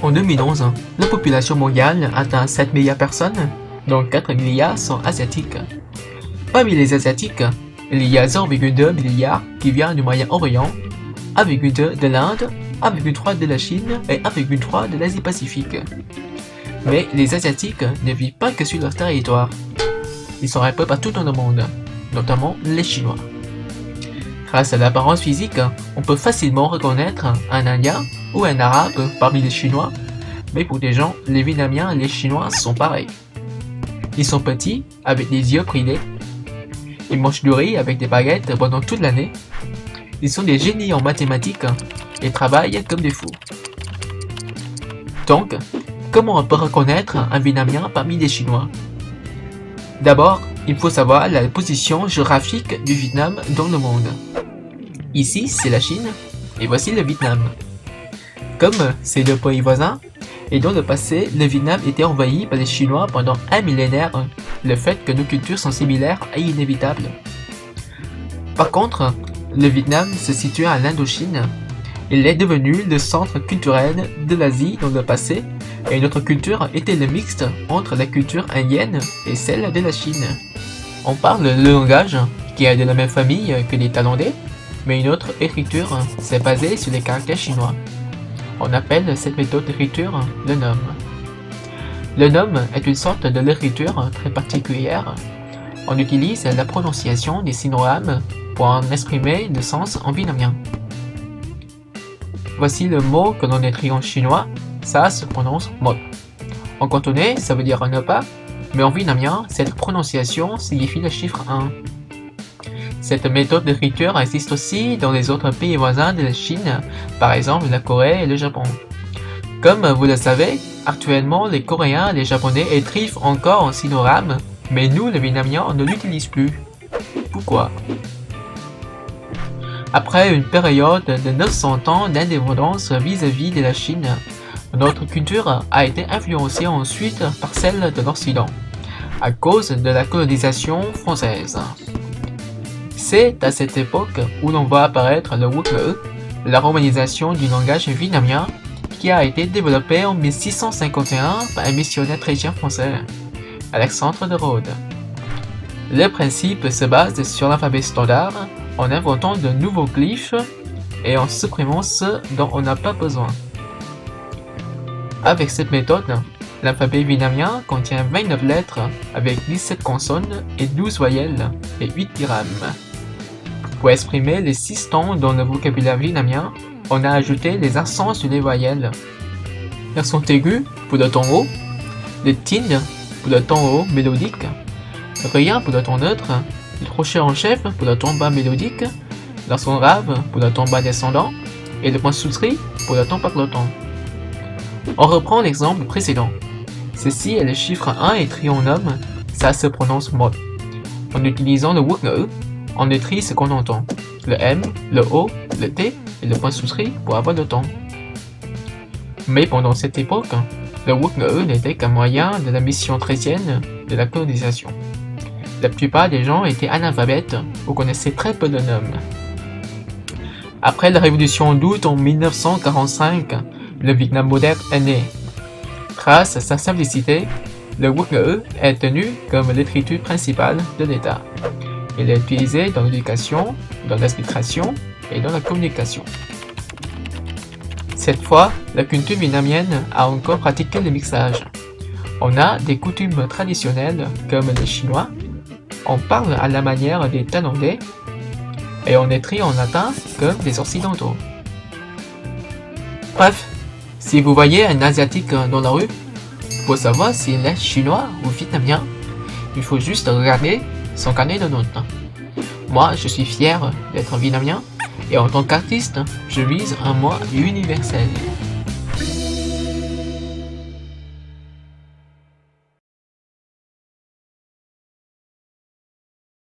En 2011, la population mondiale atteint 7 milliards de personnes, dont 4 milliards sont asiatiques. Parmi les asiatiques, il y a 0,2 milliards qui viennent du Moyen-Orient, 1,2 de l'Inde, 1,3 de la Chine et 1,3 de l'Asie-Pacifique. Mais les Asiatiques ne vivent pas que sur leur territoire. Ils sont un peu partout dans le monde, notamment les Chinois. Grâce à l'apparence physique, on peut facilement reconnaître un Indien ou un Arabe parmi les Chinois, mais pour des gens, les Vietnamiens et les Chinois sont pareils. Ils sont petits, avec des yeux brillés. Ils mangent du riz avec des baguettes pendant toute l'année. Ils sont des génies en mathématiques et travaillent comme des fous. Donc, comment on peut reconnaître un Vietnamien parmi les Chinois? D'abord, il faut savoir la position géographique du Vietnam dans le monde. Ici, c'est la Chine, et voici le Vietnam. Comme c'est deux pays voisins, et dans le passé, le Vietnam était envahi par les Chinois pendant un millénaire, le fait que nos cultures sont similaires est inévitable. Par contre, le Vietnam se situe à l'Indochine. Il est devenu le centre culturel de l'Asie dans le passé, et notre culture était le mixte entre la culture indienne et celle de la Chine. On parle le langage, qui est de la même famille que les Thaïlandais, mais une autre écriture s'est basée sur les caractères chinois. On appelle cette méthode d'écriture le nom. Le nom est une sorte de l'écriture très particulière. On utilise la prononciation des sinogrammes pour en exprimer le sens en vietnamien. Voici le mot que l'on écrit en chinois, ça se prononce mot. En cantonais, ça veut dire ne pas, mais en vietnamien, cette prononciation signifie le chiffre 1. Cette méthode d'écriture existe aussi dans les autres pays voisins de la Chine, par exemple la Corée et le Japon. Comme vous le savez, actuellement les Coréens et les Japonais écrivent encore en sinogrammes, mais nous les Vietnamiens on ne l'utilise plus. Pourquoi? Après une période de 900 ans d'indépendance vis-à-vis de la Chine, notre culture a été influencée ensuite par celle de l'Occident, à cause de la colonisation française. C'est à cette époque où l'on voit apparaître le Quốc ngữ, la romanisation du langage vietnamien, qui a été développé en 1651 par un missionnaire chrétien français, Alexandre de Rhodes. Le principe se base sur l'alphabet standard, en inventant de nouveaux glyphes et en supprimant ceux dont on n'a pas besoin. Avec cette méthode, l'alphabet vietnamien contient 29 lettres avec 17 consonnes et 12 voyelles et 8 digrammes. Pour exprimer les 6 tons dans le vocabulaire vietnamien, on a ajouté les accents sur les voyelles. L'accent aigu pour le ton haut, le tin pour le ton haut mélodique, rien pour le ton neutre, le crochet en chef pour le ton bas mélodique, l'accent grave pour le ton bas descendant et le point souscrit pour le ton parlotant. On reprend l'exemple précédent. Ceci est le chiffre 1 écrit en homme, ça se prononce mot. En utilisant le Quốc ngữ, on écrit ce qu'on entend, le M, le O, le T et le point souscrit pour avoir le ton. Mais pendant cette époque, le Quốc ngữ n'était qu'un moyen de la mission chrétienne de la colonisation. La plupart des gens étaient analphabètes ou connaissaient très peu de noms. Après la révolution d'août en 1945, le Vietnam moderne est né. Grâce à sa simplicité, le Quốc ngữ est tenu comme l'écriture principale de l'État. Il est utilisé dans l'éducation, dans l'administration et dans la communication. Cette fois, la culture vietnamienne a encore pratiqué le mixage. On a des coutumes traditionnelles comme les Chinois, on parle à la manière des Thaïlandais et on écrit en latin comme les Occidentaux. Bref, si vous voyez un Asiatique dans la rue, pour savoir s'il est chinois ou vietnamien, il faut juste regarder son carnet de notes. Moi, je suis fier d'être vietnamien et en tant qu'artiste, je vise un moi universel.